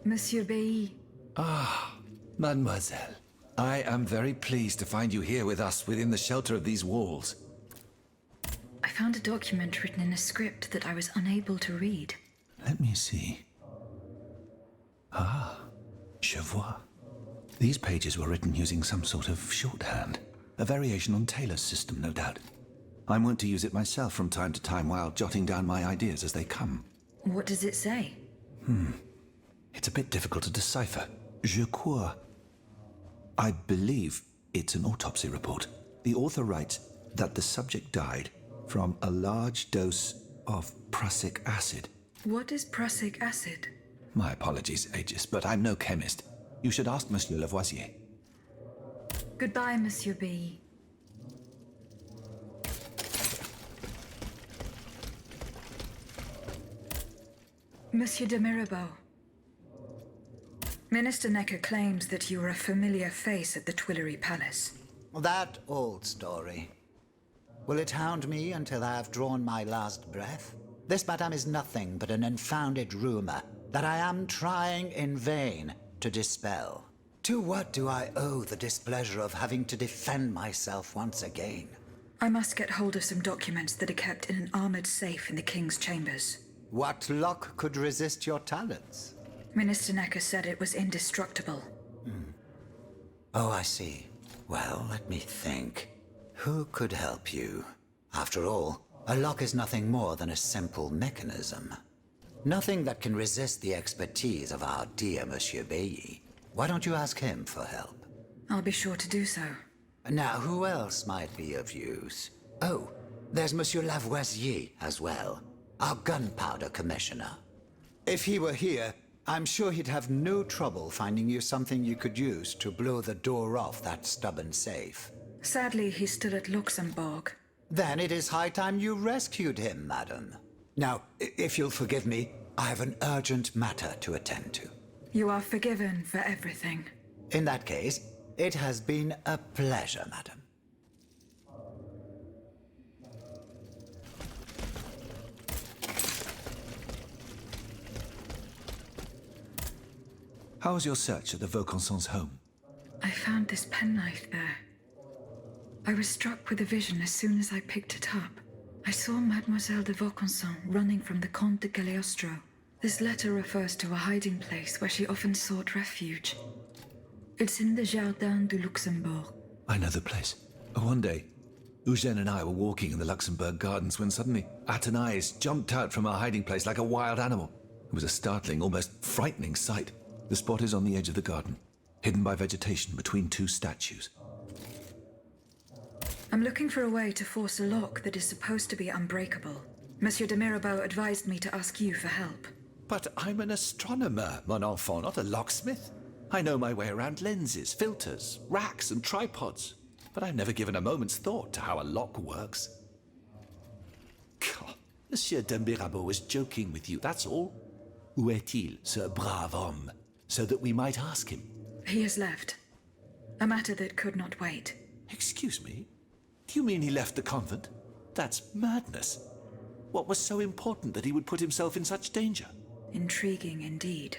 Monsieur Bailly. Ah, mademoiselle. I am very pleased to find you here with us within the shelter of these walls. I found a document written in a script that I was unable to read. Let me see. Ah, je vois. These pages were written using some sort of shorthand. A variation on Taylor's system, no doubt. I'm wont to use it myself from time to time while jotting down my ideas as they come. What does it say? It's a bit difficult to decipher. Je crois. I believe it's an autopsy report. The author writes that the subject died from a large dose of prussic acid. What is prussic acid? My apologies, Aegis, but I'm no chemist. You should ask Monsieur Lavoisier. Goodbye, Monsieur Bailly. Monsieur de Mirabeau. Minister Necker claims that you are a familiar face at the Tuileries Palace. That old story. Will it hound me until I have drawn my last breath? This, madame, is nothing but an unfounded rumor that I am trying in vain to dispel. To what do I owe the displeasure of having to defend myself once again? I must get hold of some documents that are kept in an armored safe in the King's chambers. What luck could resist your talents? Minister Necker said it was indestructible. Oh, I see. Well, let me think. Who could help you? After all, a lock is nothing more than a simple mechanism. Nothing that can resist the expertise of our dear Monsieur Bailly. Why don't you ask him for help? I'll be sure to do so. Now, who else might be of use? Oh, there's Monsieur Lavoisier as well, our gunpowder commissioner. If he were here, I'm sure he'd have no trouble finding you something you could use to blow the door off that stubborn safe. Sadly, he's still at Luxembourg. Then it is high time you rescued him, madam. Now, if you'll forgive me, I have an urgent matter to attend to. You are forgiven for everything. In that case, it has been a pleasure, madam. How was your search at the Vaucansons' home? I found this penknife there. I was struck with a vision as soon as I picked it up. I saw Mademoiselle de Vaucanson running from the Comte de Cagliostro. This letter refers to a hiding place where she often sought refuge. It's in the Jardin du Luxembourg. I know the place. One day, Eugène and I were walking in the Luxembourg gardens when suddenly Athénaïs jumped out from our hiding place like a wild animal. It was a startling, almost frightening sight. The spot is on the edge of the garden, hidden by vegetation between two statues. I'm looking for a way to force a lock that is supposed to be unbreakable. Monsieur de Mirabeau advised me to ask you for help. But I'm an astronomer, mon enfant, not a locksmith. I know my way around lenses, filters, racks, and tripods. But I've never given a moment's thought to how a lock works. God, Monsieur de Mirabeau was joking with you, that's all. Où est-il, ce brave homme? So that we might ask him. He has left. A matter that could not wait. Excuse me? Do you mean he left the convent? That's madness. What was so important that he would put himself in such danger? Intriguing indeed.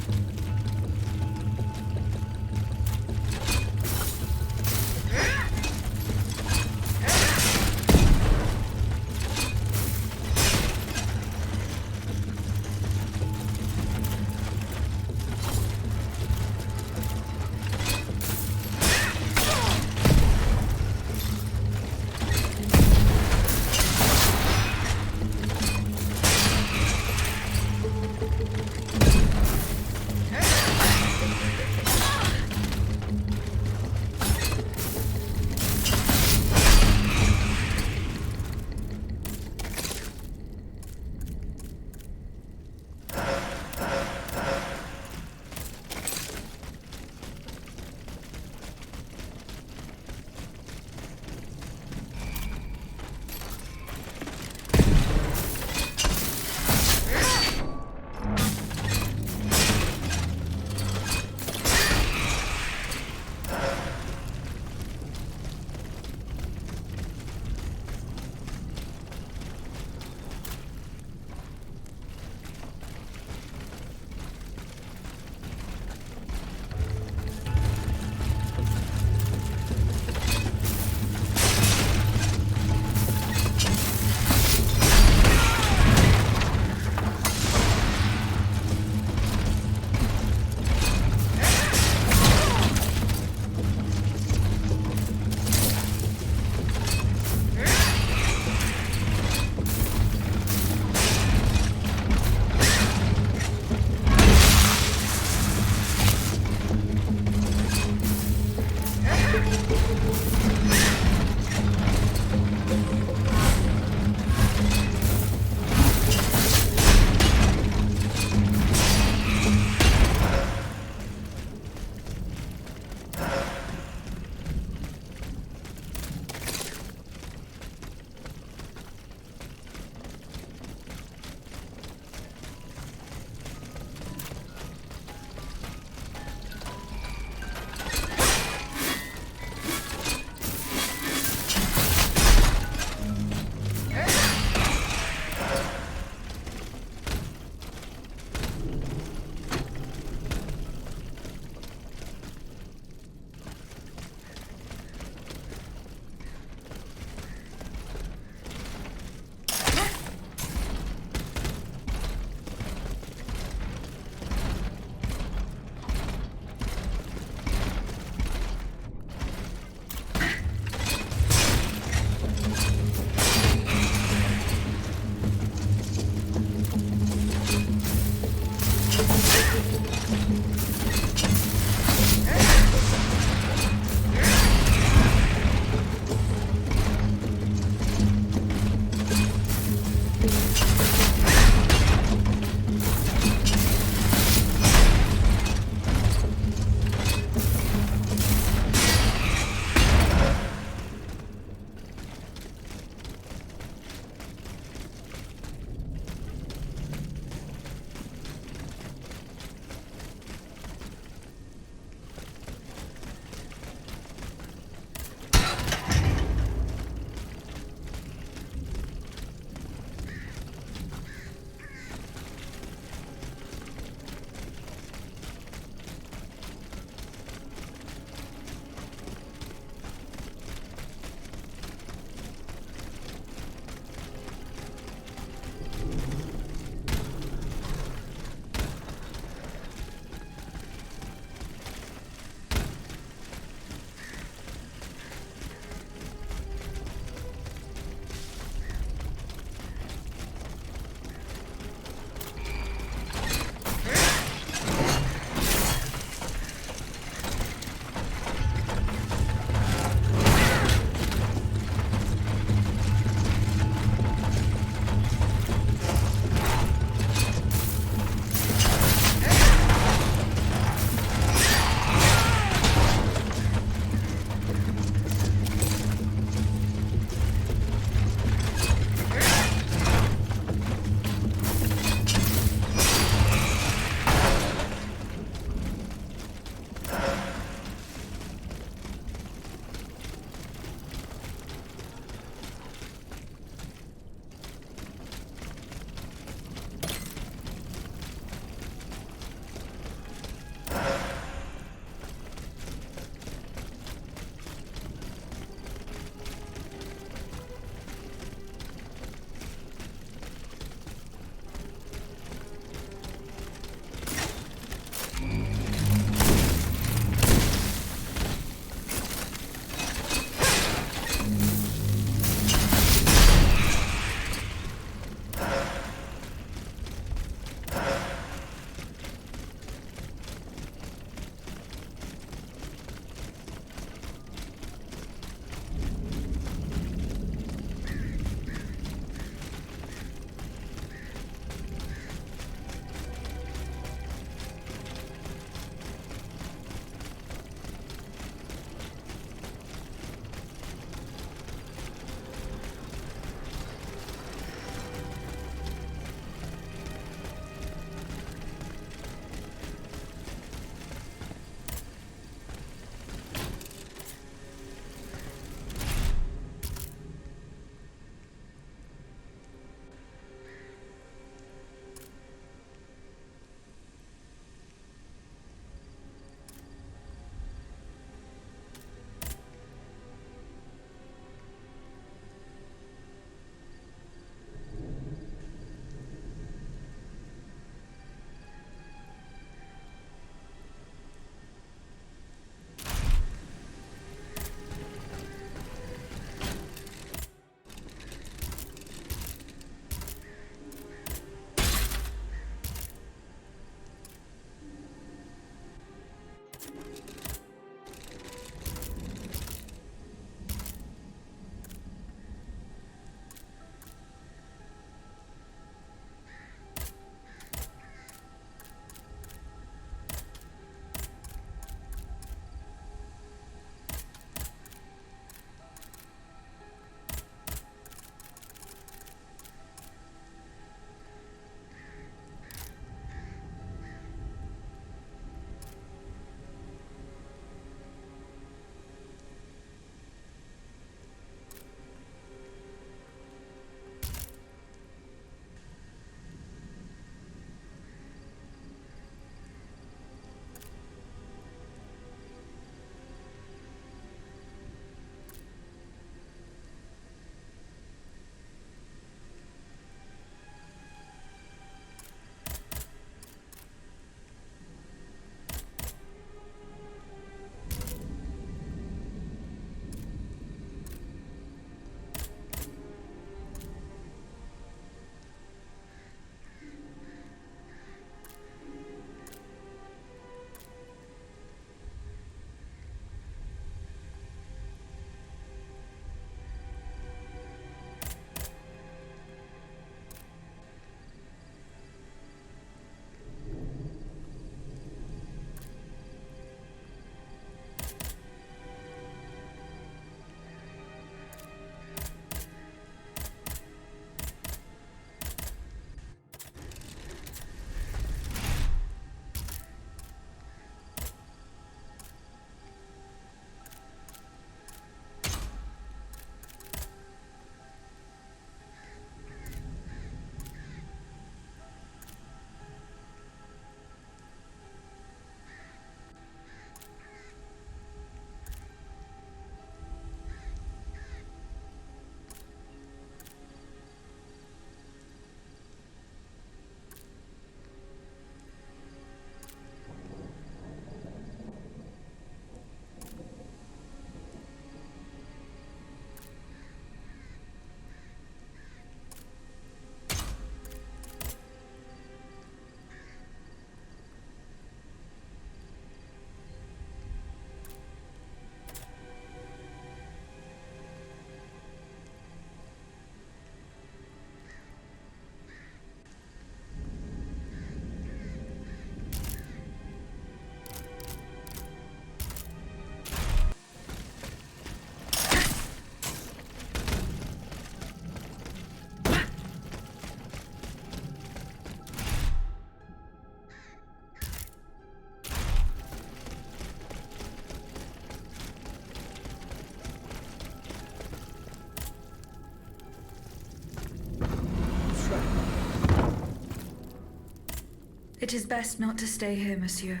It is best not to stay here, monsieur.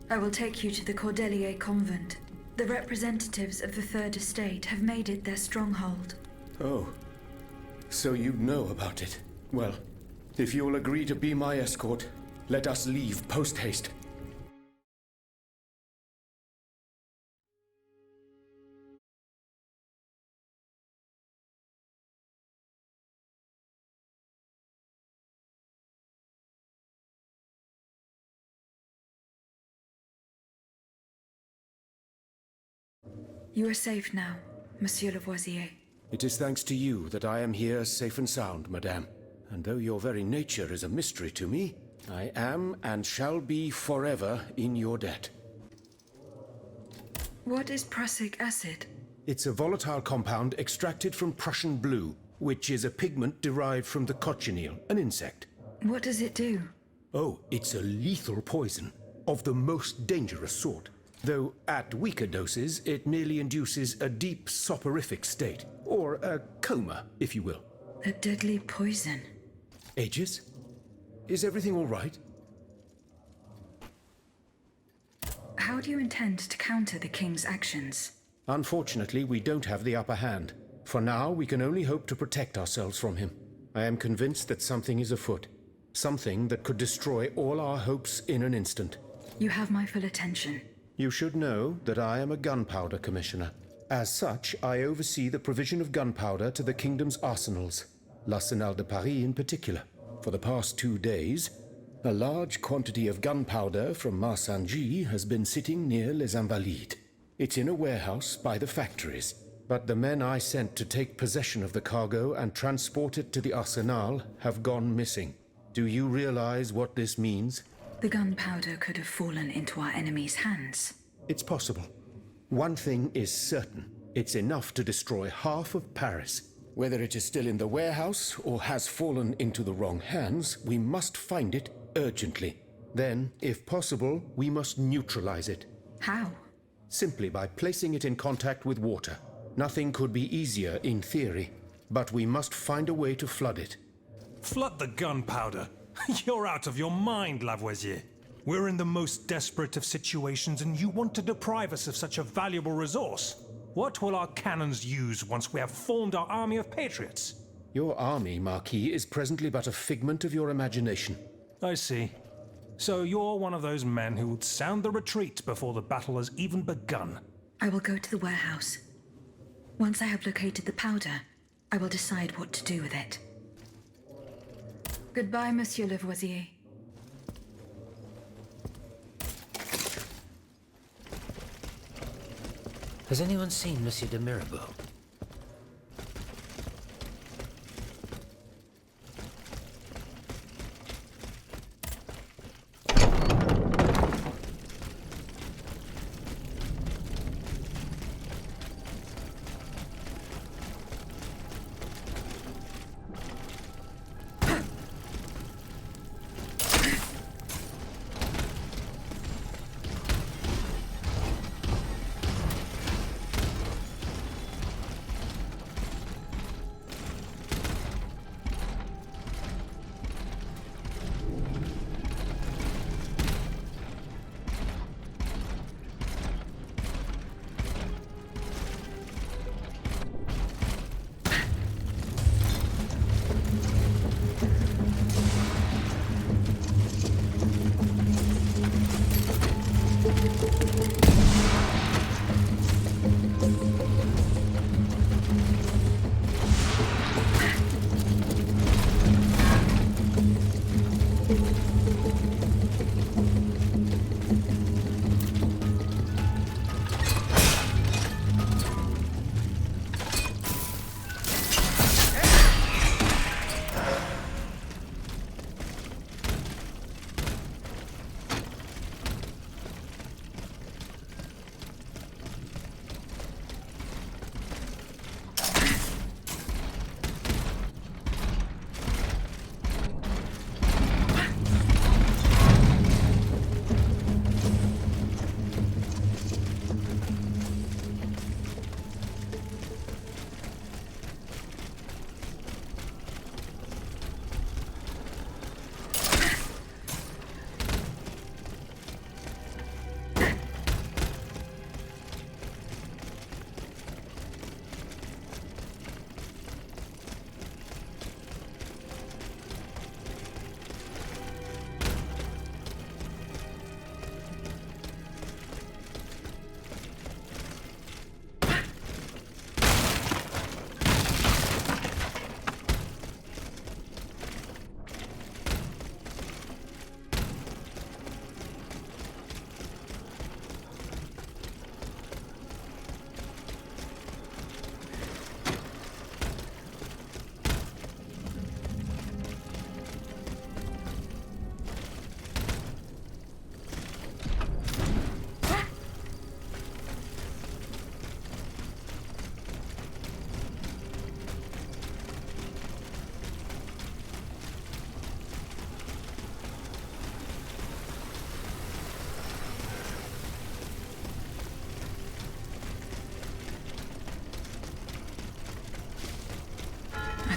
I will take you to the Cordelier convent. The representatives of the Third Estate have made it their stronghold. Oh, so you know about it. Well, if you'll agree to be my escort, let us leave post-haste. You are safe now, Monsieur Lavoisier. It is thanks to you that I am here safe and sound, madame. And though your very nature is a mystery to me, I am and shall be forever in your debt. What is prussic acid? It's a volatile compound extracted from Prussian blue, which is a pigment derived from the cochineal, an insect. What does it do? Oh, it's a lethal poison, of the most dangerous sort. Though at weaker doses, it merely induces a deep soporific state, or a coma, if you will. A deadly poison. Aegis? Is everything all right? How do you intend to counter the king's actions? Unfortunately, we don't have the upper hand. For now, we can only hope to protect ourselves from him. I am convinced that something is afoot. Something that could destroy all our hopes in an instant. You have my full attention. You should know that I am a gunpowder commissioner. As such, I oversee the provision of gunpowder to the kingdom's arsenals, l'Arsenal de Paris in particular. For the past 2 days, a large quantity of gunpowder from Marsangy has been sitting near Les Invalides. It's in a warehouse by the factories, but the men I sent to take possession of the cargo and transport it to the Arsenal have gone missing. Do you realize what this means? The gunpowder could have fallen into our enemy's hands. It's possible. One thing is certain. It's enough to destroy half of Paris. Whether it is still in the warehouse or has fallen into the wrong hands, we must find it urgently. Then, if possible, we must neutralize it. How? Simply by placing it in contact with water. Nothing could be easier in theory, but we must find a way to flood it. Flood the gunpowder? You're out of your mind, Lavoisier. We're in the most desperate of situations and you want to deprive us of such a valuable resource. What will our cannons use once we have formed our army of patriots? Your army, Marquis, is presently but a figment of your imagination. I see. So you're one of those men who would sound the retreat before the battle has even begun. I will go to the warehouse. Once I have located the powder, I will decide what to do with it. Goodbye, Monsieur Lavoisier. Has anyone seen Monsieur de Mirabeau?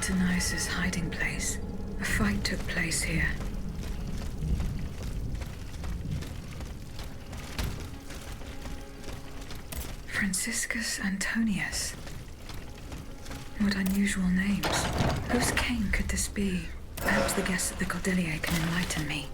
Tyrannizer's hiding place. A fight took place here. Franciscus Antonius. What unusual names. Whose king could this be? Perhaps the guests at the Cordelier can enlighten me.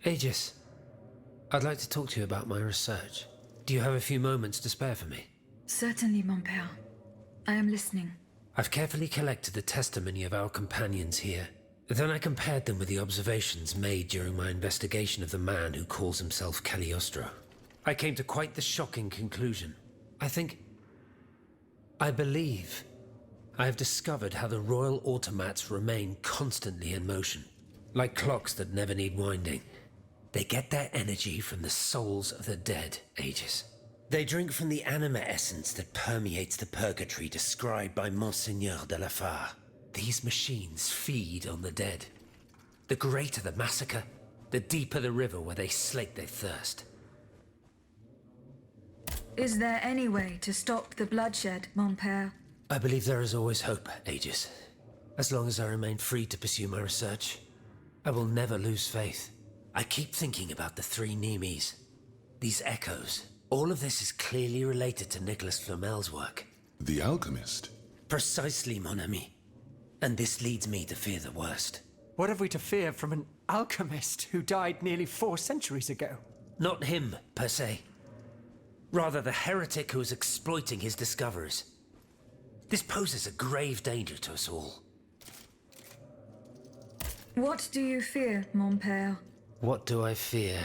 Aegis, I'd like to talk to you about my research. Do you have a few moments to spare for me? Certainly, mon père. I am listening. I've carefully collected the testimony of our companions here. Then I compared them with the observations made during my investigation of the man who calls himself Cagliostro. I came to quite the shocking conclusion. I believe I have discovered how the royal automats remain constantly in motion, like clocks that never need winding. They get their energy from the souls of the dead, Aegis. They drink from the anima essence that permeates the purgatory described by Monseigneur de la Fare. These machines feed on the dead. The greater the massacre, the deeper the river where they slake their thirst. Is there any way to stop the bloodshed, mon père? I believe there is always hope, Aegis. As long as I remain free to pursue my research, I will never lose faith. I keep thinking about the three Nemes. These echoes. All of this is clearly related to Nicholas Flamel's work. The alchemist? Precisely, mon ami. And this leads me to fear the worst. What have we to fear from an alchemist who died nearly 4 centuries ago? Not him, per se. Rather, the heretic who is exploiting his discoveries. This poses a grave danger to us all. What do you fear, mon père? What do I fear?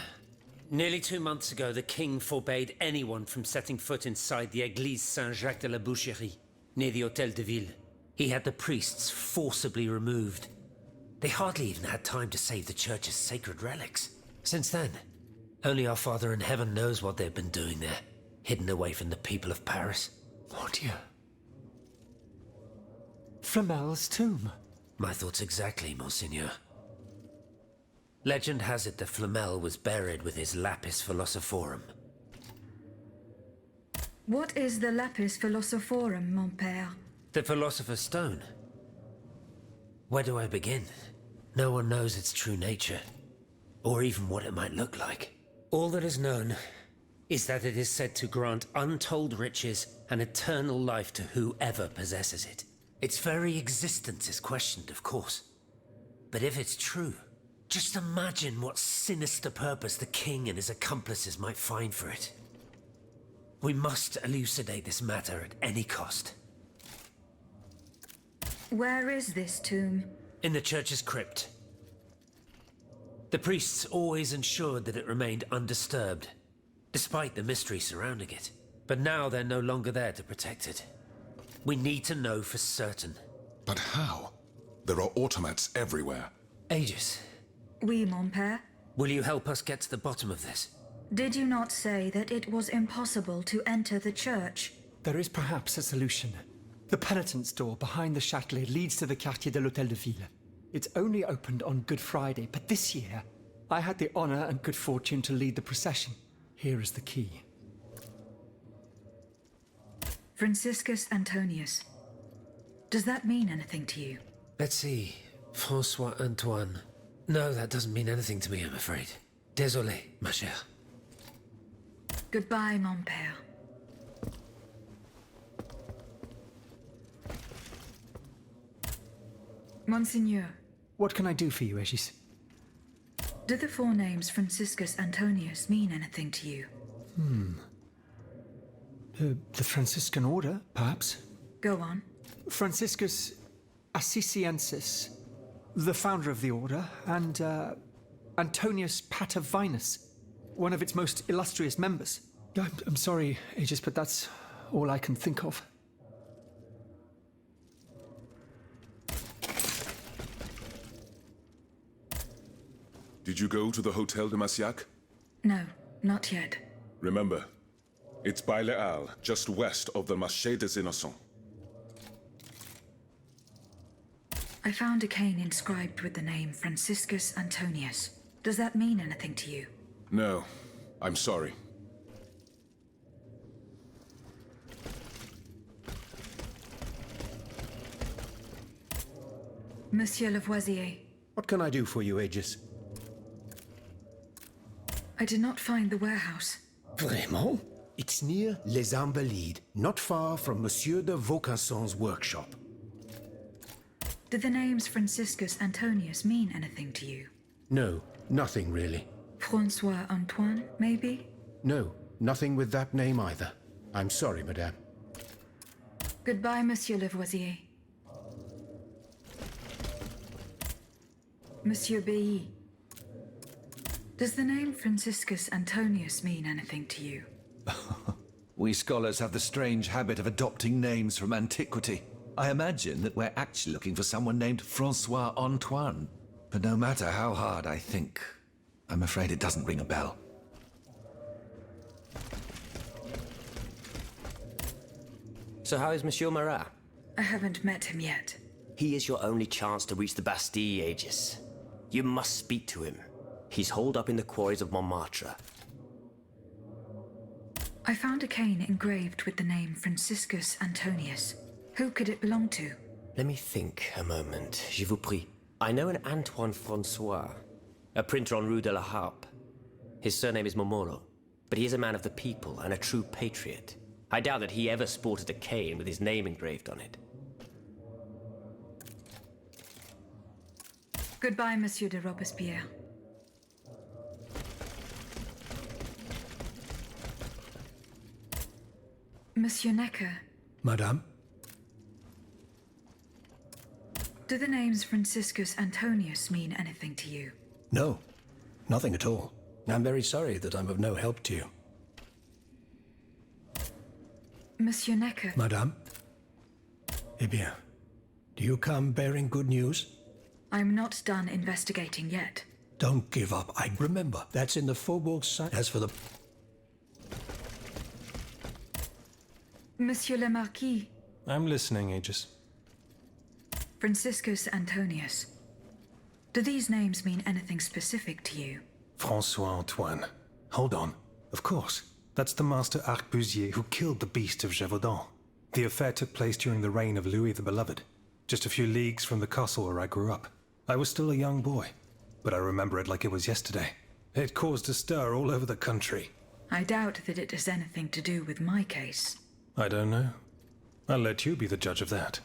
Nearly 2 months ago, the king forbade anyone from setting foot inside the Église Saint-Jacques de la Boucherie, near the Hôtel de Ville. He had the priests forcibly removed. They hardly even had time to save the church's sacred relics. Since then, only our Father in Heaven knows what they've been doing there, hidden away from the people of Paris. Mon Dieu. Flamel's tomb. My thoughts exactly, Monseigneur. Legend has it that Flamel was buried with his Lapis Philosophorum. What is the Lapis Philosophorum, mon père? The Philosopher's Stone. Where do I begin? No one knows its true nature, or even what it might look like. All that is known is that it is said to grant untold riches and eternal life to whoever possesses it. Its very existence is questioned, of course. But if it's true, just imagine what sinister purpose the king and his accomplices might find for it. We must elucidate this matter at any cost. Where is this tomb? In the church's crypt. The priests always ensured that it remained undisturbed, despite the mystery surrounding it. But now they're no longer there to protect it. We need to know for certain. But how? There are automats everywhere. Aegis, Oui, mon père. will you help us get to the bottom of this? Did you not say that it was impossible to enter the church? There is perhaps a solution. The penitent's door behind the Châtelet leads to the Quartier de l'Hôtel de Ville. It's only opened on Good Friday, but this year, I had the honor and good fortune to lead the procession. Here is the key. Franciscus Antonius. Does that mean anything to you? Let's see. Francois Antoine. No, that doesn't mean anything to me, I'm afraid. Désolé, ma chère. Goodbye, mon père. Monseigneur, What can I do for you, Aegis? do the four names Franciscus Antonius mean anything to you? The Franciscan order, perhaps? Go on. Franciscus Assisiensis, the founder of the order, and Antonius Patavinus, one of its most illustrious members. I'm sorry, Aegis, but that's all I can think of. Did you go to the Hotel de Massiac? No, not yet. Remember, it's by Les Halles, just west of the Marché des Innocents. I found a cane inscribed with the name Franciscus Antonius. Does that mean anything to you? No, I'm sorry. Monsieur Lavoisier, What can I do for you, Aegis? I did not find the warehouse. Vraiment? It's near Les Invalides, not far from Monsieur de Vaucanson's workshop. Did the names Franciscus Antonius mean anything to you? No, nothing really. Francois Antoine, maybe? No, nothing with that name either. I'm sorry, madame. Goodbye, Monsieur Lavoisier. Monsieur Bailly. Does the name Franciscus Antonius mean anything to you? We scholars have the strange habit of adopting names from antiquity. I imagine that we're actually looking for someone named Francois Antoine. But no matter how hard I think, I'm afraid it doesn't ring a bell. So how is Monsieur Marat? I haven't met him yet. He is your only chance to reach the Bastille, Aegis. You must speak to him. He's holed up in the quarries of Montmartre. I found a cane engraved with the name Franciscus Antonius. Who could it belong to? Let me think a moment. Je vous prie. I know an Antoine Francois, a printer on Rue de la Harpe. His surname is Momoro, but he is a man of the people and a true patriot. I doubt that he ever sported a cane with his name engraved on it. Goodbye, Monsieur de Robespierre. Monsieur Necker, Madame? do the names Franciscus Antonius mean anything to you? No, nothing at all. I'm very sorry that I'm of no help to you. Monsieur Necker, Madame? Eh bien, do you come bearing good news? I'm not done investigating yet. Don't give up. I remember. That's in the Faubourg Saint. As for the... Monsieur le Marquis, I'm listening, Aegis. Franciscus Antonius. Do these names mean anything specific to you? Francois Antoine. Hold on. Of course. That's the master arquebusier who killed the beast of Gévaudan. The affair took place during the reign of Louis the Beloved, just a few leagues from the castle where I grew up. I was still a young boy, but I remember it like it was yesterday. It caused a stir all over the country. I doubt that it has anything to do with my case. I don't know. I'll let you be the judge of that.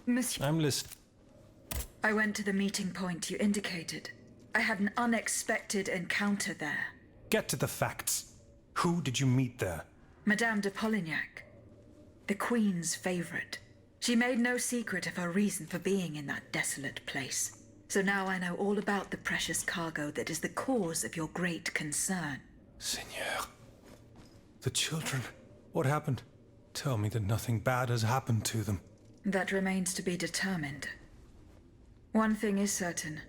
Monsieur, I'm listening. I went to the meeting point you indicated. I had an unexpected encounter there. Get to the facts. Who did you meet there? Madame de Polignac, the Queen's favorite. She made no secret of her reason for being in that desolate place. So now I know all about the precious cargo that is the cause of your great concern. Seigneur. The children. What happened? Tell me that nothing bad has happened to them. That remains to be determined. One thing is certain.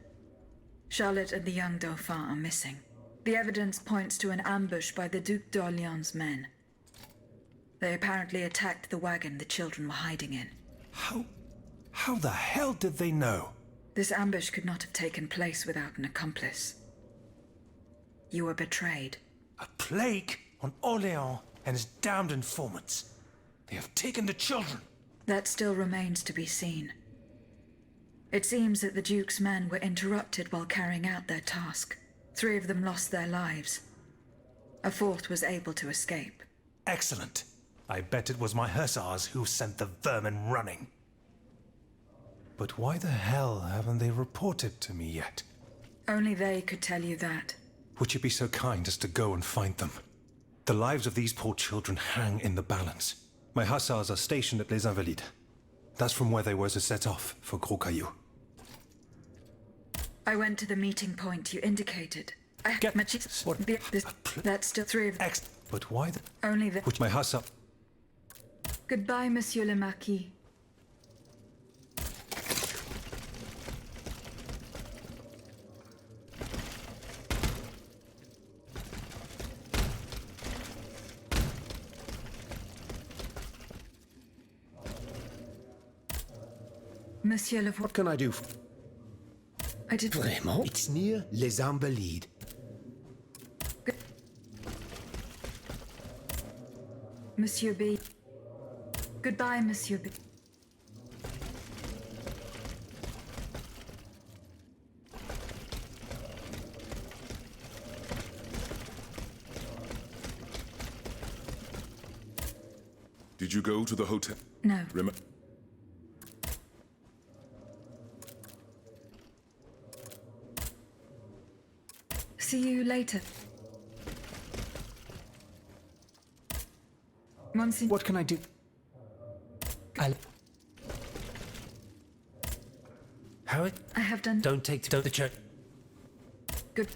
Charlotte and the young Dauphin are missing. The evidence points to an ambush by the Duc d'Orléans' men. They apparently attacked the wagon the children were hiding in. How the hell did they know? This ambush could not have taken place without an accomplice. You were betrayed. A plague on Orléans and his damned informants. They have taken the children. That still remains to be seen. It seems that the Duke's men were interrupted while carrying out their task. 3 of them lost their lives. A 4th was able to escape. Excellent. I bet it was my hussars who sent the vermin running. But why the hell haven't they reported to me yet? Only they could tell you that. Would you be so kind as to go and find them? The lives of these poor children hang in the balance. My hussars are stationed at Les Invalides. That's from where they were to set off for Gros Caillou. I went to the meeting point you indicated. Get... What? That's still 3 of... But why the... Only the... Which my hussar... Goodbye, Monsieur le Marquis. Monsieur le... What can I do? I did... Vraiment? It's near Les Invalides. Monsieur B. Goodbye, Monsieur B. Did you go to the hotel? No. See you later. Monsignor. What can I do? Howard? I have done... Don't take to the church. Good.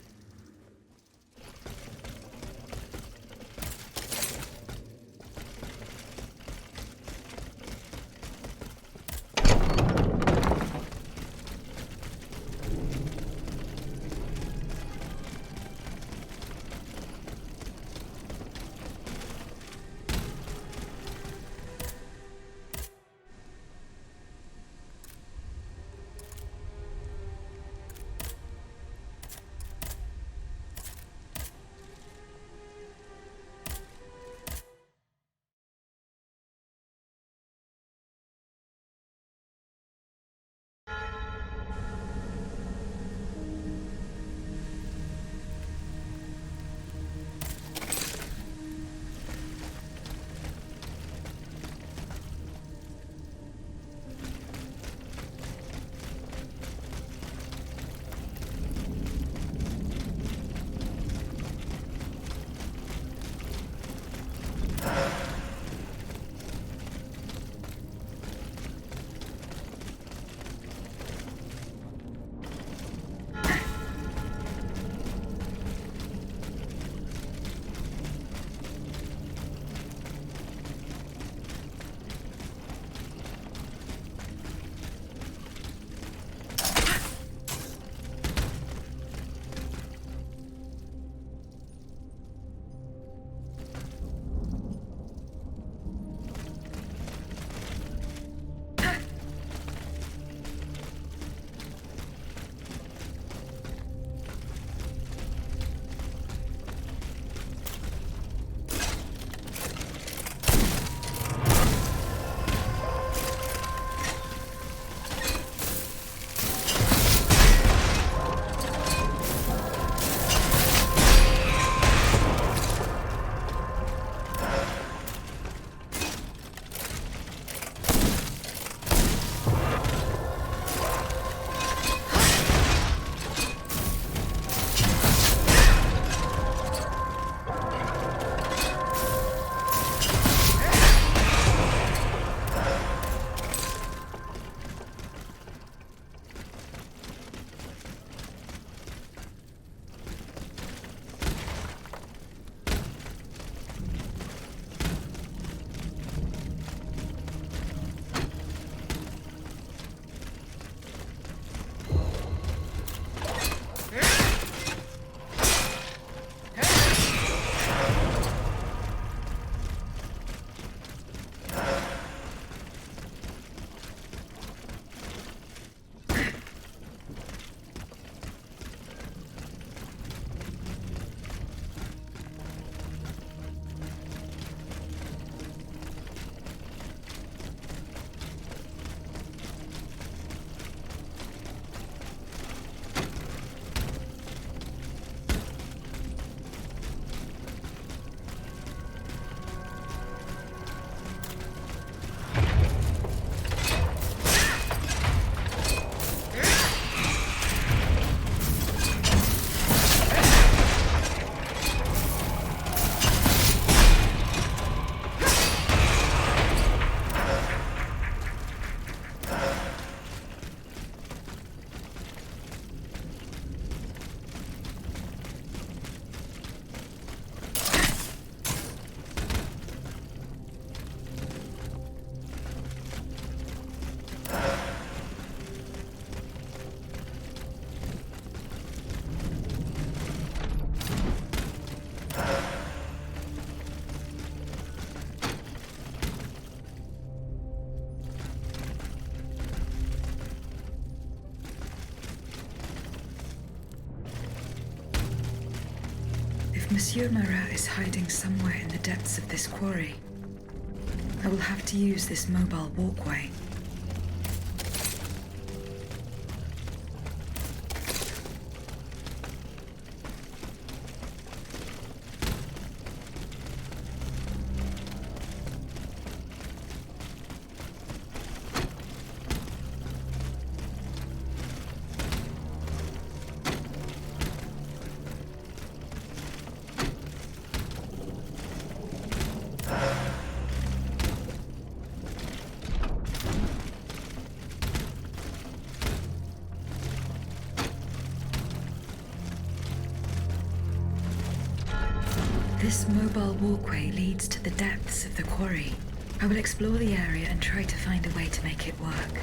Monsieur Marat is hiding somewhere in the depths of this quarry. I will have to use this mobile walkway. This mobile walkway leads to the depths of the quarry. I will explore the area and try to find a way to make it work.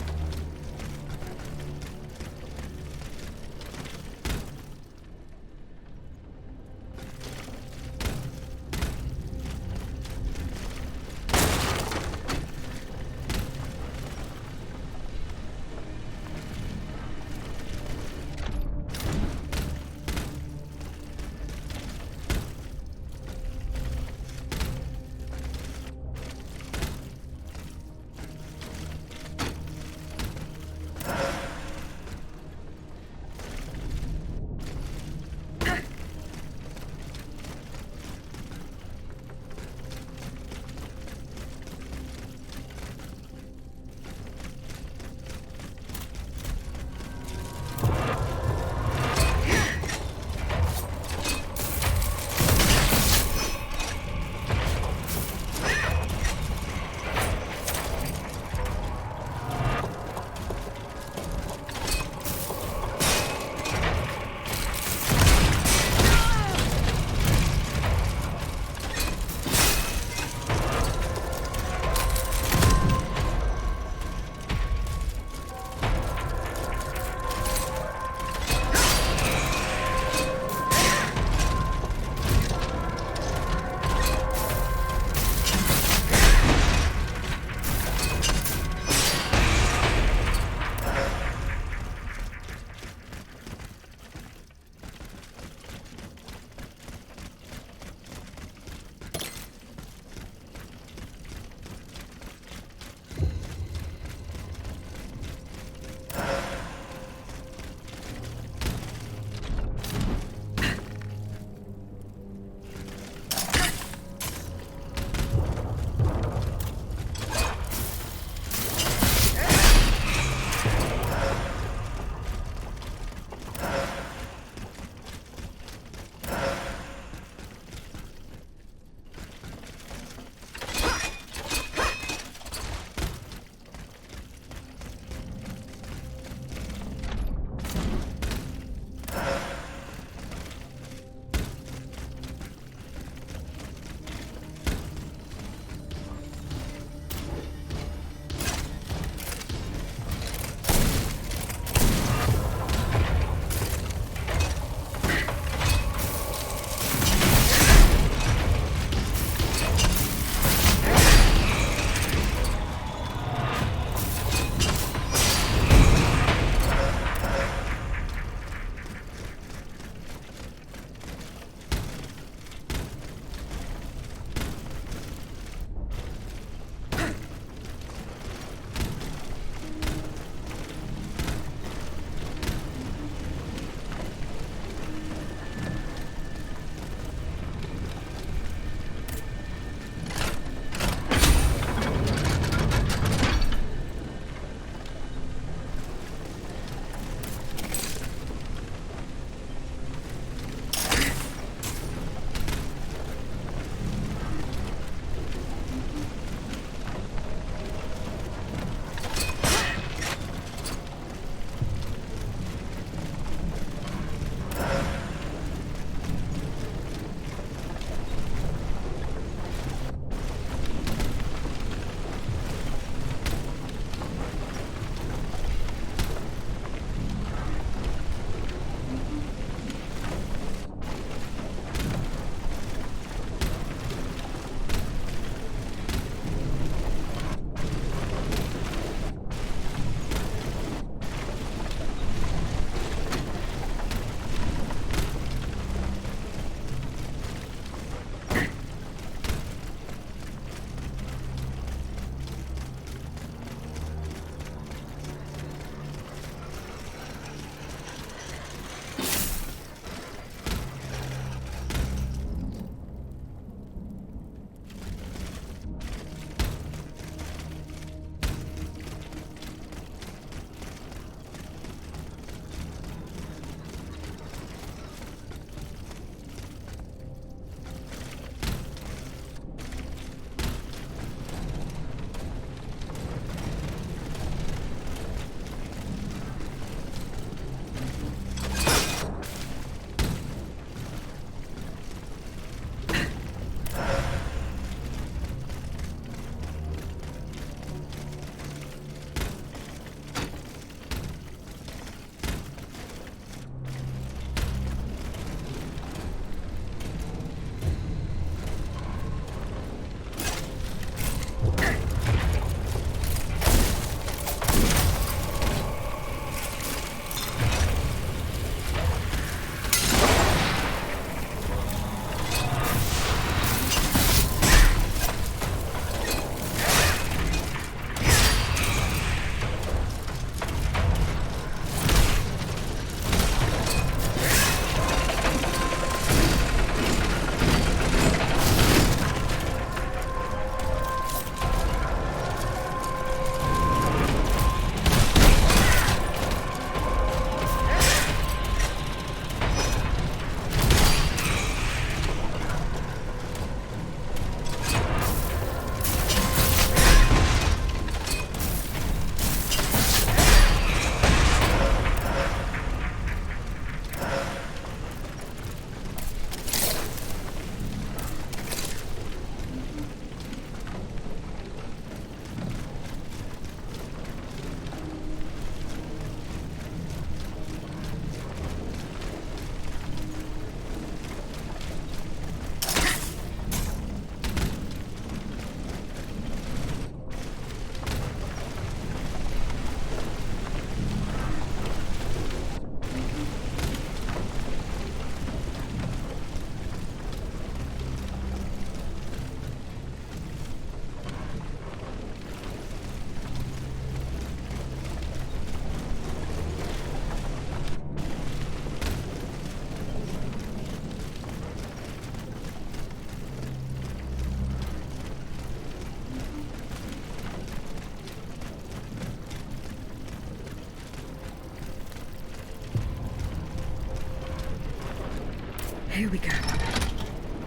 Here we go.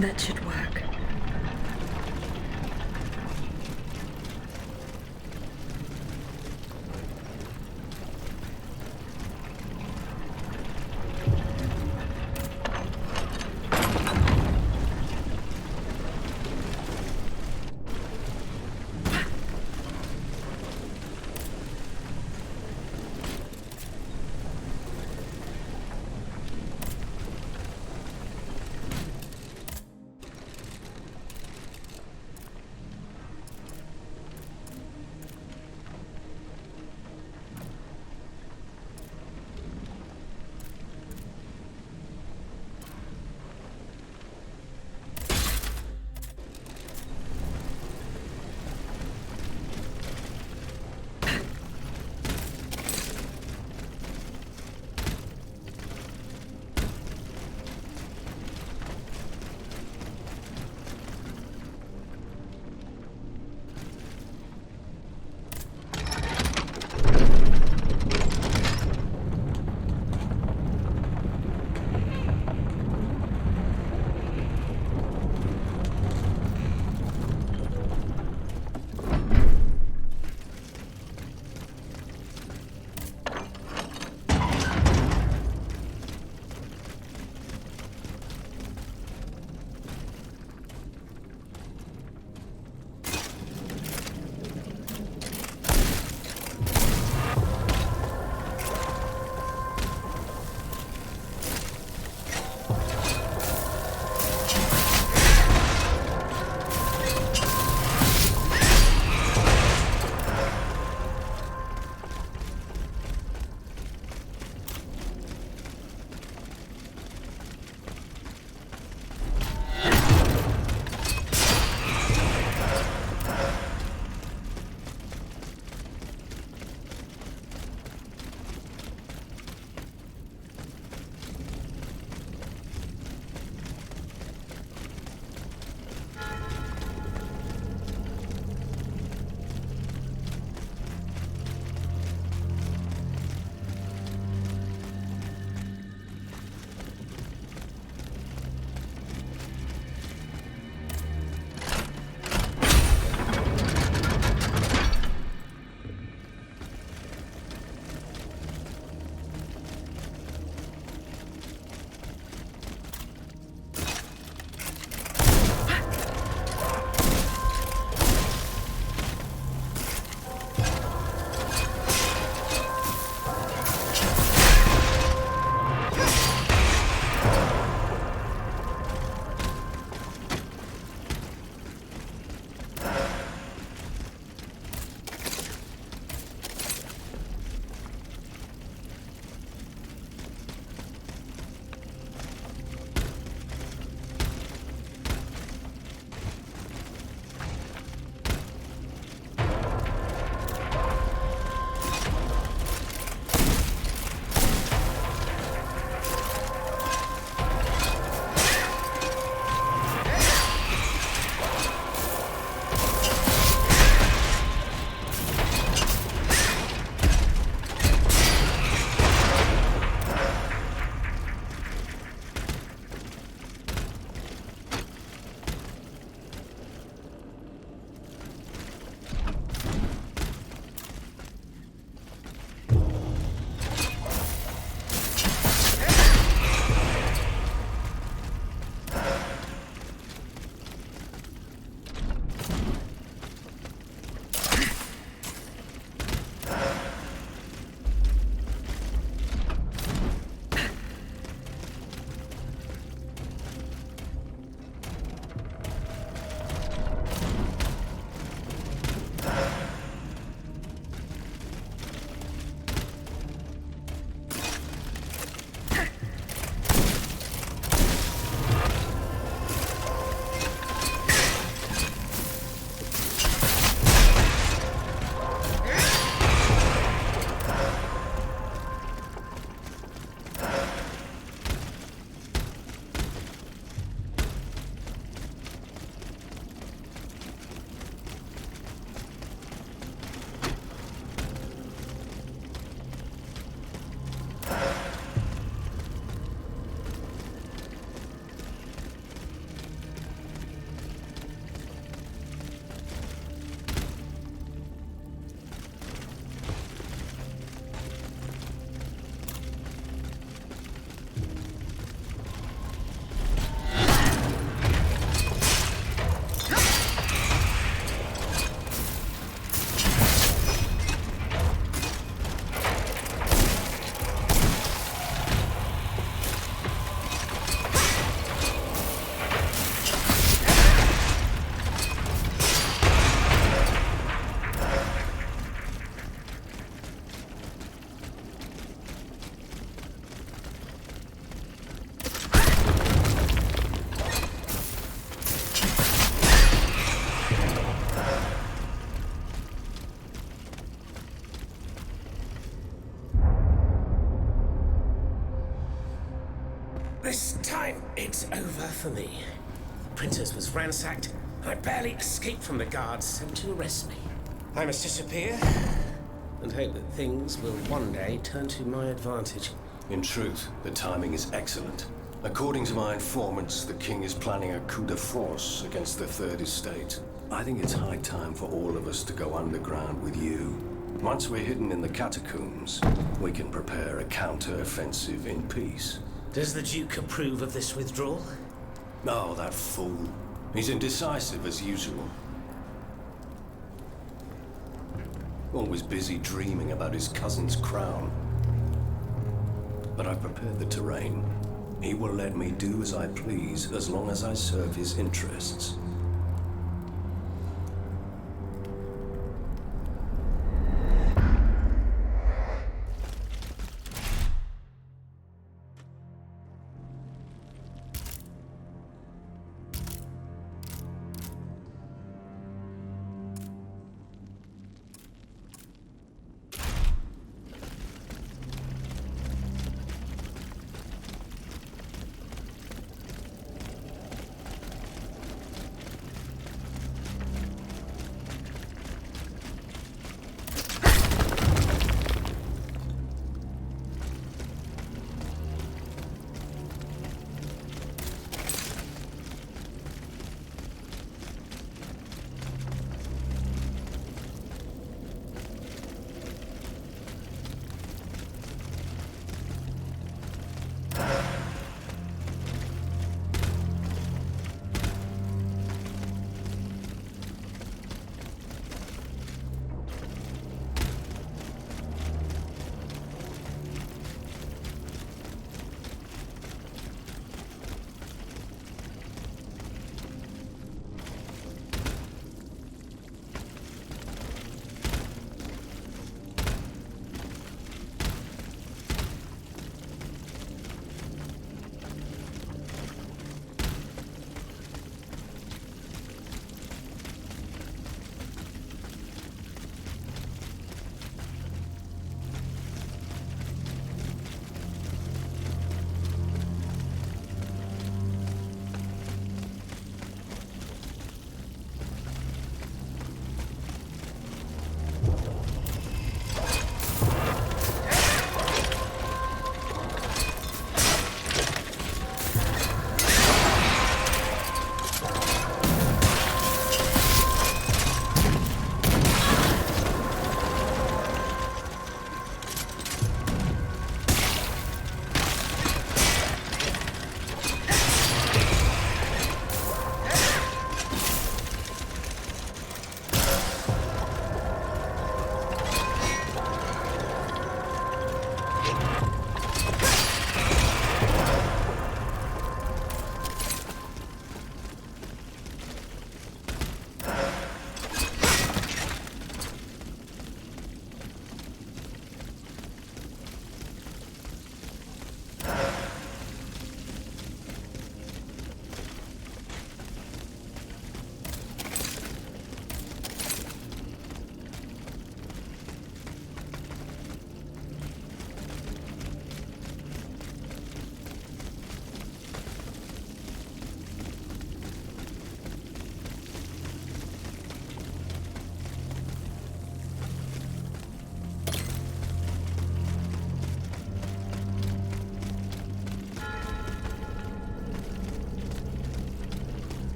That should work. time, it's over for me. Printers was ransacked. I barely escaped from the guards sent to arrest me. I must disappear and hope that things will one day turn to my advantage. In truth, the timing is excellent. According to my informants, the king is planning a coup de force against the Third Estate. I think it's high time for all of us to go underground with you. Once we're hidden in the catacombs, we can prepare a counter-offensive in peace. Does the Duke approve of this withdrawal? Oh, that fool. He's indecisive as usual. Always busy dreaming about his cousin's crown. But I've prepared the terrain. He will let me do as I please as long as I serve his interests.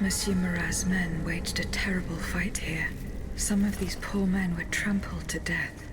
Monsieur Marat's men waged a terrible fight here. Some of these poor men were trampled to death.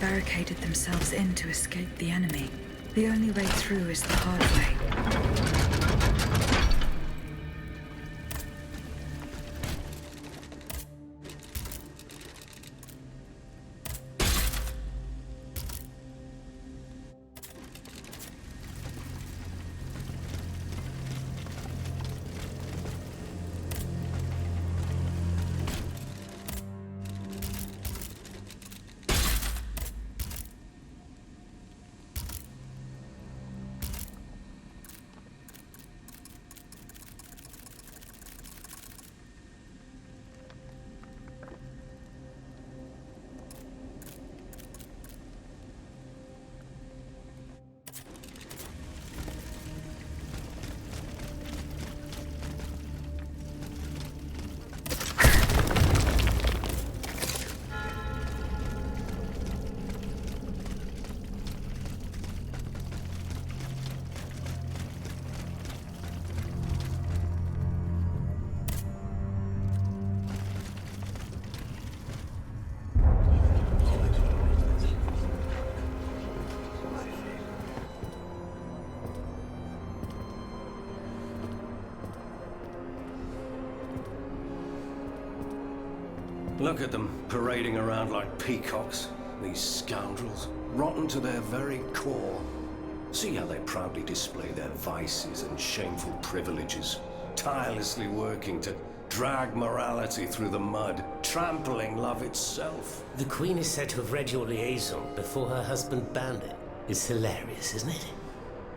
Barricaded themselves in to escape the enemy. The only way through is the hard way. Look at them, parading around like peacocks. These scoundrels, rotten to their very core. See how they proudly display their vices and shameful privileges, tirelessly working to drag morality through the mud, trampling love itself. The Queen is said to have read your liaison before her husband banned it. It's hilarious, isn't it?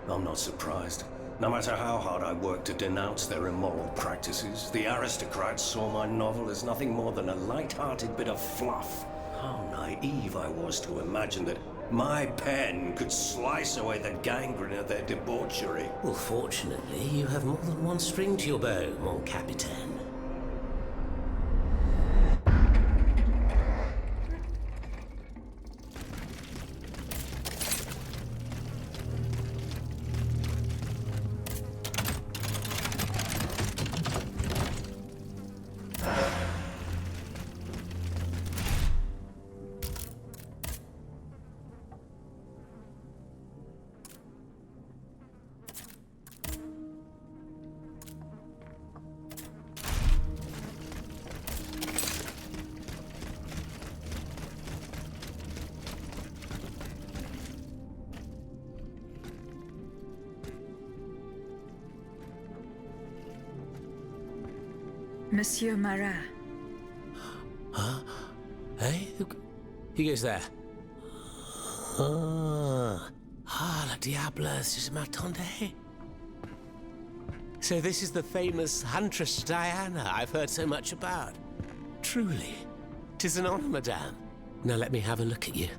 I'm not surprised. No matter how hard I worked to denounce their immoral practices, the aristocrats saw my novel as nothing more than a light-hearted bit of fluff. How naive I was to imagine that my pen could slice away the gangrene of their debauchery. Well, fortunately, you have more than one string to your bow, mon capitaine. Monsieur Marat. Huh? Hey? Who goes there? Ah, la diableuse, je m'attendais. So this is the famous Huntress Diana I've heard so much about. Truly, 'tis an honor, madame. Now let me have a look at you.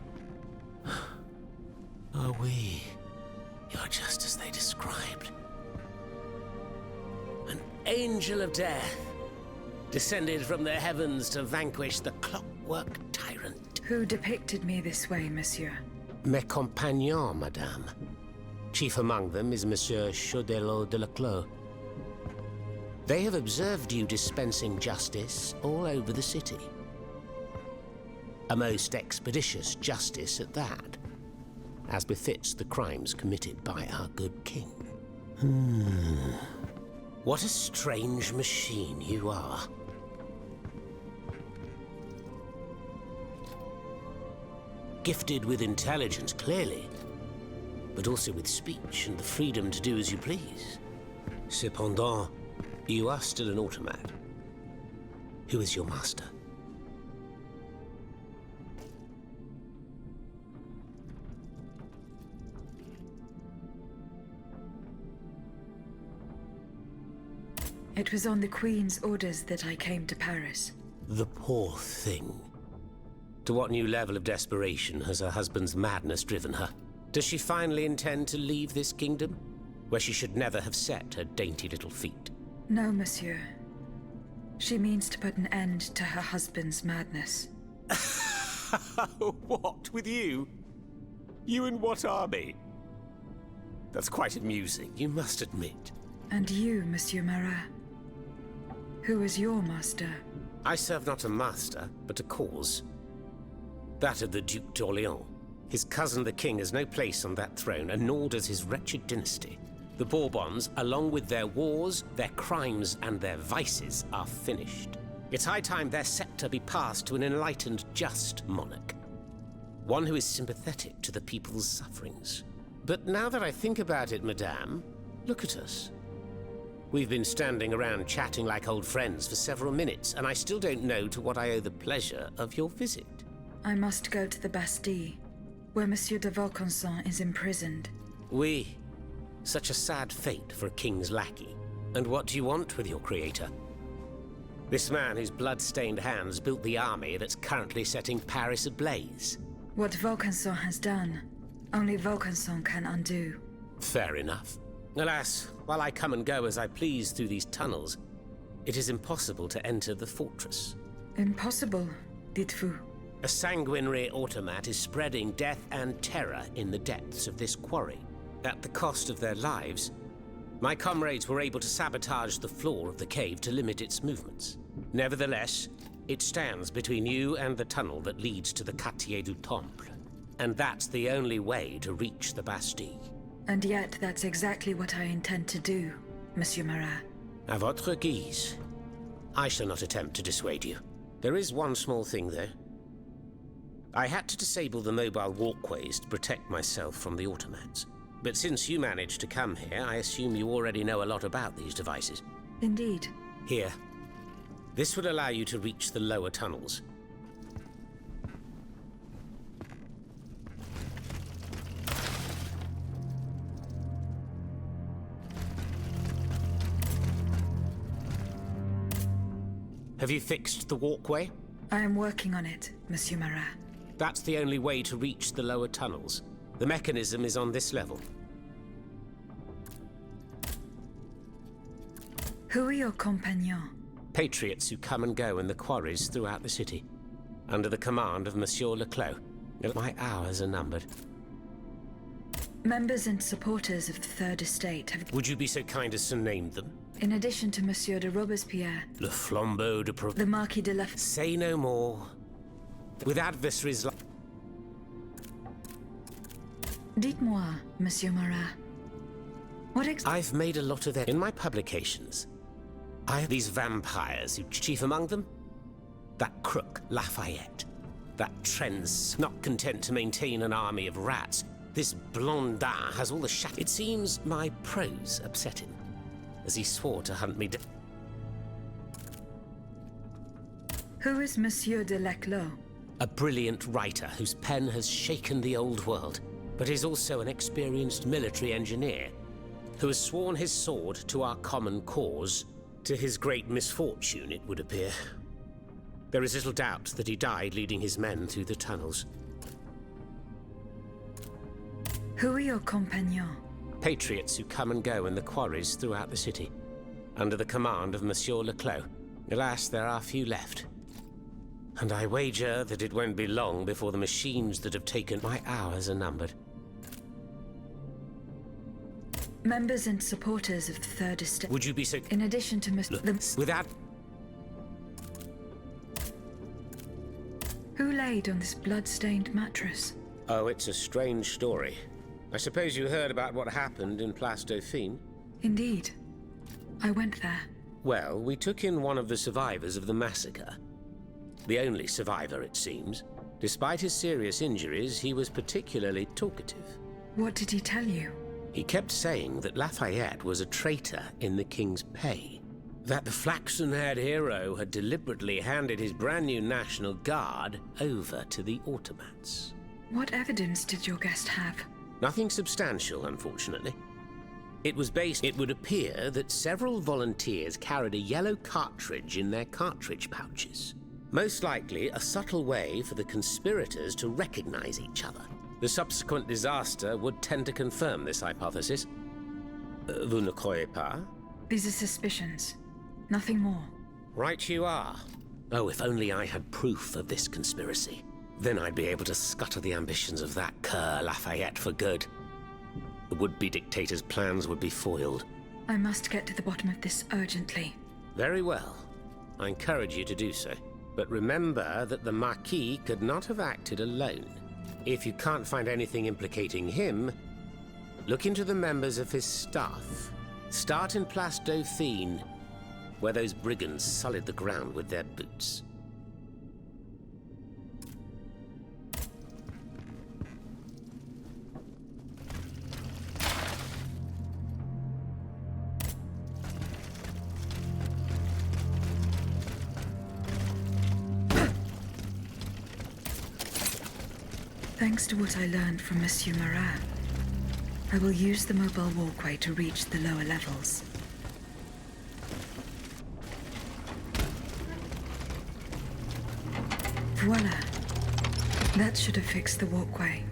Oh, oui. You're just as they described. An angel of death, descended from the heavens to vanquish the clockwork network tyrant. Who depicted me this way, monsieur? Mes compagnons, madame. Chief among them is Monsieur Chaudelot de Leclos. They have observed you dispensing justice all over the city. A most expeditious justice at that, as befits the crimes committed by our good king. What a strange machine you are. Gifted with intelligence, clearly, but also with speech and the freedom to do as you please. Cependant, you are still an automat. Who is your master? It was on the Queen's orders that I came to Paris. The poor thing. To what new level of desperation has her husband's madness driven her? Does she finally intend to leave this kingdom, where she should never have set her dainty little feet? No, monsieur. She means to put an end to her husband's madness. What, with you? You in what army? That's quite amusing, you must admit. And you, Monsieur Marat? Who is your master? I serve not a master, but a cause. That of the Duc d'Orléans. His cousin the king has no place on that throne, and nor does his wretched dynasty. The Bourbons, along with their wars, their crimes, and their vices, are finished. It's high time their scepter be passed to an enlightened, just monarch. One who is sympathetic to the people's sufferings. But now that I think about it, madame, look at us. We've been standing around chatting like old friends for several minutes, and I still don't know to what I owe the pleasure of your visit. I must go to the Bastille, where Monsieur de Vaucanson is imprisoned. Oui. Such a sad fate for a king's lackey. And what do you want with your creator? This man whose blood-stained hands built the army that's currently setting Paris ablaze. What Vaucanson has done, only Vaucanson can undo. Fair enough. Alas, while I come and go as I please through these tunnels, it is impossible to enter the fortress. Impossible, dites-vous? A sanguinary automat is spreading death and terror in the depths of this quarry. At the cost of their lives, my comrades were able to sabotage the floor of the cave to limit its movements. Nevertheless, it stands between you and the tunnel that leads to the Quartier du Temple. And that's the only way to reach the Bastille. And yet that's exactly what I intend to do, Monsieur Marat. À votre guise. I shall not attempt to dissuade you. There is one small thing, though. I had to disable the mobile walkways to protect myself from the automats. But since you managed to come here, I assume you already know a lot about these devices. Indeed. Here. This would allow you to reach the lower tunnels. Have you fixed the walkway? I am working on it, Monsieur Marat. That's the only way to reach the lower tunnels. The mechanism is on this level. Who are your compagnons? Patriots who come and go in the quarries throughout the city, under the command of Monsieur Leclos. My hours are numbered. Members and supporters of the Third Estate have... Would you be so kind as to name them? In addition to Monsieur de Robespierre... Le Flambeau de the Marquis de la... Say no more. With adversaries like... Dites-moi, Monsieur Marat. What I've made a lot of them in my publications. I have these vampires who chief among them. That crook, Lafayette. That Trent's not content to maintain an army of rats. This Blondin has all the It seems my prose upset him, as he swore to hunt me Who is Monsieur de Leclos? A brilliant writer whose pen has shaken the old world, but is also an experienced military engineer who has sworn his sword to our common cause, to his great misfortune, it would appear. There is little doubt that he died leading his men through the tunnels. Who are your compagnons? Patriots who come and go in the quarries throughout the city, under the command of Monsieur Leclos. Alas, there are few left. And I wager that it won't be long before the machines that have taken my hours are numbered. Members and supporters of the Third Estate. Would you be so... In addition to Look, the... without... Who laid on this blood-stained mattress? Oh, it's a strange story. I suppose you heard about what happened in Place Dauphine? Indeed. I went there. Well, we took in one of the survivors of the massacre. The only survivor, it seems. Despite his serious injuries, he was particularly talkative. What did he tell you? He kept saying that Lafayette was a traitor in the king's pay. That the flaxen-haired hero had deliberately handed his brand new National Guard over to the automats. What evidence did your guest have? Nothing substantial, unfortunately. It would appear that several volunteers carried a yellow cartridge in their cartridge pouches. Most likely a subtle way for the conspirators to recognize each other. The subsequent disaster would tend to confirm this hypothesis. Vous ne croyez pas? These are suspicions. Nothing more. Right you are. Oh, if only I had proof of this conspiracy. Then I'd be able to scutter the ambitions of that cur Lafayette for good. The would-be dictator's plans would be foiled. I must get to the bottom of this urgently. Very well. I encourage you to do so. But remember that the Marquis could not have acted alone. If you can't find anything implicating him, look into the members of his staff. Start in Place Dauphine, where those brigands sullied the ground with their boots. Thanks to what I learned from Monsieur Marat, I will use the mobile walkway to reach the lower levels. Voila. That should have fixed the walkway.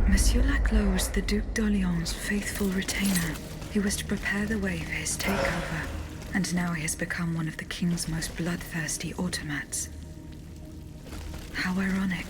Monsieur Laclos was the Duc d'Orléans' faithful retainer. He was to prepare the way for his takeover, and now he has become one of the king's most bloodthirsty automats. How ironic.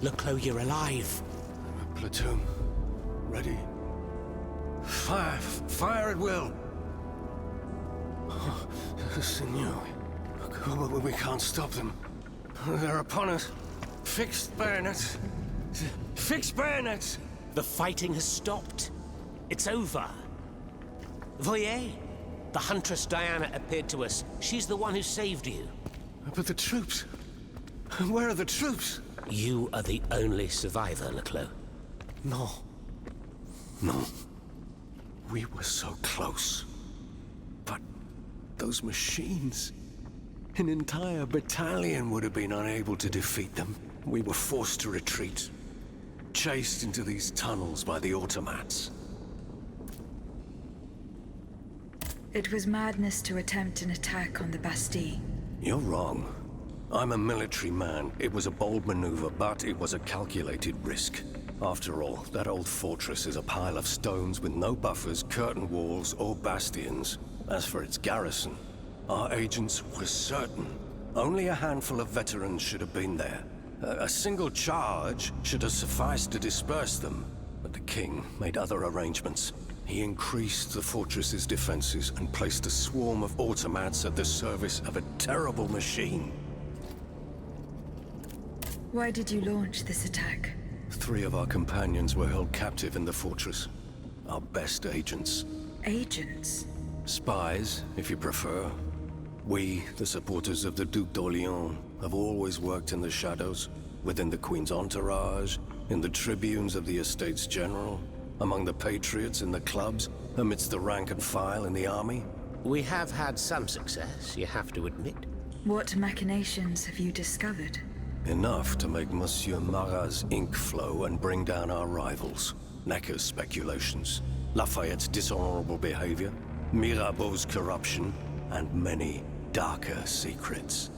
Leclos, you're alive. Platoon. Ready. Fire! Fire at will! Oh, Senor. We can't stop them. They're upon us. Fixed bayonets. Fixed bayonets! The fighting has stopped. It's over. Voyez, the Huntress Diana appeared to us. She's the one who saved you. But the troops... Where are the troops? You are the only survivor, Leclos. No. No. We were so close. But those machines... An entire battalion would have been unable to defeat them. We were forced to retreat. Chased into these tunnels by the automats. It was madness to attempt an attack on the Bastille. You're wrong. I'm a military man. It was a bold maneuver, but it was a calculated risk. After all, that old fortress is a pile of stones with no buffers, curtain walls, or bastions. As for its garrison, our agents were certain. Only a handful of veterans should have been there. A single charge should have sufficed to disperse them. But the king made other arrangements. He increased the fortress's defenses and placed a swarm of automats at the service of a terrible machine. Why did you launch this attack? 3 of our companions were held captive in the fortress. Our best agents. Agents? Spies, if you prefer. We, the supporters of the Duc d'Orléans, have always worked in the shadows, within the Queen's entourage, in the tribunes of the Estates General, among the patriots in the clubs, amidst the rank and file in the army. We have had some success, you have to admit. What machinations have you discovered? Enough to make Monsieur Marat's ink flow and bring down our rivals. Necker's speculations, Lafayette's dishonorable behavior, Mirabeau's corruption, and many darker secrets.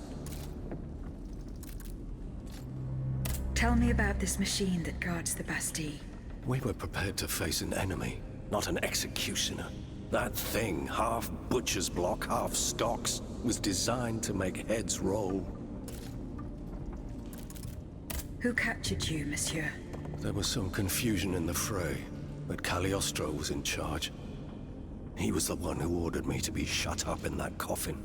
Tell me about this machine that guards the Bastille. We were prepared to face an enemy, not an executioner. That thing, half butcher's block, half stocks, was designed to make heads roll. Who captured you, monsieur? There was some confusion in the fray, but Cagliostro was in charge. He was the one who ordered me to be shut up in that coffin.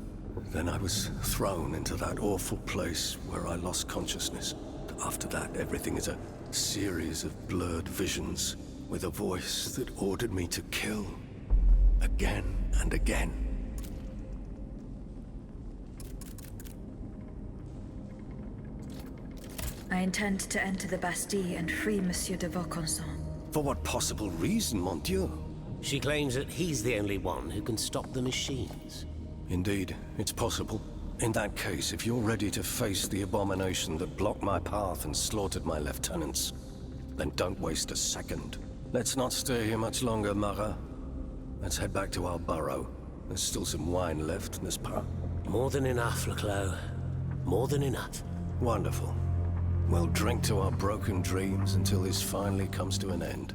Then I was thrown into that awful place where I lost consciousness. After that, everything is a series of blurred visions, with a voice that ordered me to kill, again and again. I intend to enter the Bastille and free Monsieur de Vaucanson. For what possible reason, mon Dieu? She claims that he's the only one who can stop the machines. Indeed, it's possible. In that case, if you're ready to face the abomination that blocked my path and slaughtered my lieutenants, then don't waste a second. Let's not stay here much longer, Marat. Let's head back to our burrow. There's still some wine left, n'est-ce pas? More than enough, Leclos. More than enough. Wonderful. We'll drink to our broken dreams until this finally comes to an end.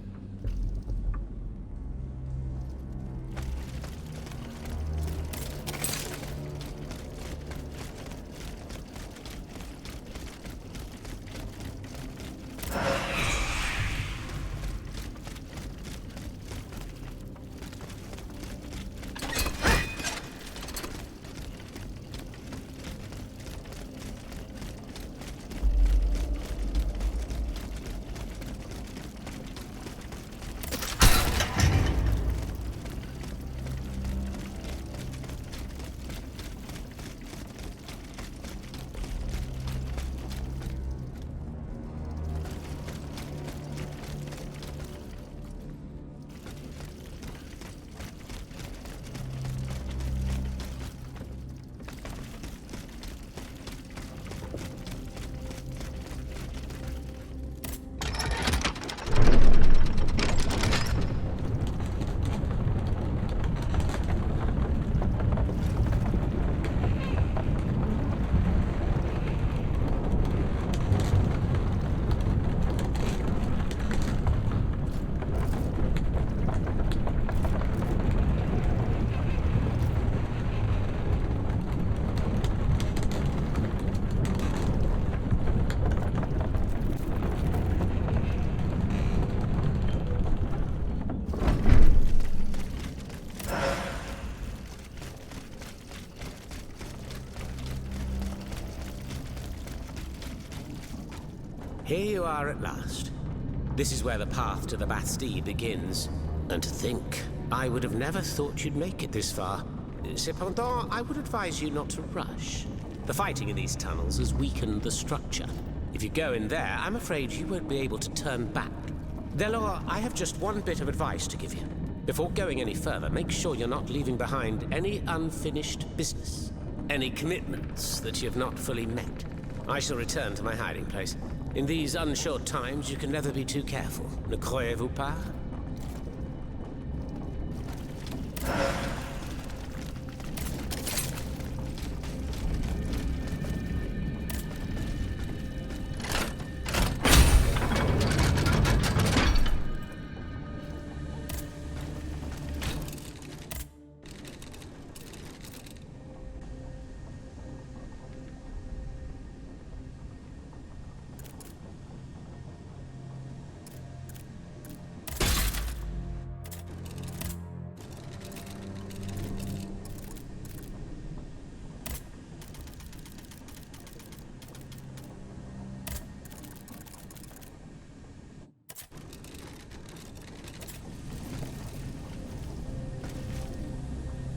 here you are at last. This is where the path to the Bastille begins. And to think, I would have never thought you'd make it this far. Cependant, I would advise you not to rush. The fighting in these tunnels has weakened the structure. If you go in there, I'm afraid you won't be able to turn back. Delors, I have just one bit of advice to give you. Before going any further, make sure you're not leaving behind any unfinished business. Any commitments that you have not fully met. I shall return to my hiding place. In these unsure times, you can never be too careful. Ne croyez-vous pas?